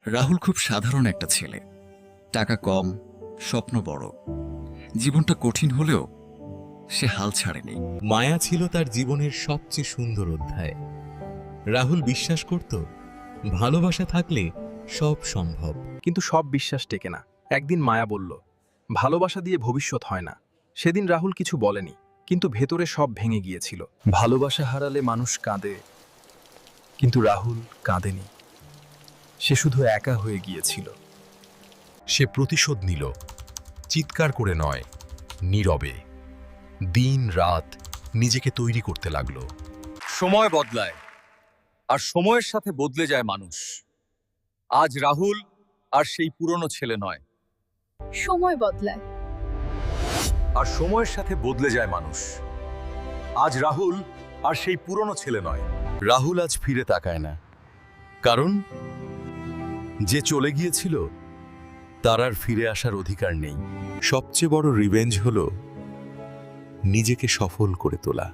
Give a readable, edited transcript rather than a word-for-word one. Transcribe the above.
রাহুল খুব সাধারণ একটা ছেলে। টাকা কম, স্বপ্ন বড়। জীবনটা কঠিন হলেও সে হাল ছাড়েনি। মায়া ছিল তার জীবনের সবচেয়ে সুন্দর অধ্যায়। রাহুল বিশ্বাস করত ভালোবাসা থাকলে সব সম্ভব। কিন্তু সব বিশ্বাস টেকে না। একদিন মায়া বলল, ভালোবাসা দিয়ে ভবিষ্যৎ হয় না। সেদিন রাহুল কিছু বলেনি, কিন্তু ভেতরে সব ভেঙে গিয়েছিল। ভালোবাসা হারালে মানুষ কাঁদে, কিন্তু রাহুল কাঁদেনি। সে শুধু একা হয়ে গিয়েছিল। সে প্রতিশোধ নিল, চিৎকার করে নয়, নীরবে। দিন রাত নিজেকে তৈরি করতে লাগলো। সময় বদলায়, আর সময়ের সাথে বদলে যায় মানুষ। আজ রাহুল আর সেই পুরনো ছেলে নয়। সময় বদলায়, আর সময়ের সাথে বদলে যায় মানুষ। আজ রাহুল আর সেই পুরনো ছেলে নয়। রাহুল আজ ফিরে তাকায় না, কারণ যে চলে গিয়েছিল তার আর ফিরে আসার অধিকার নেই। সবচেয়ে বড় রিভেঞ্জ হলো নিজেকে সফল করে তোলা।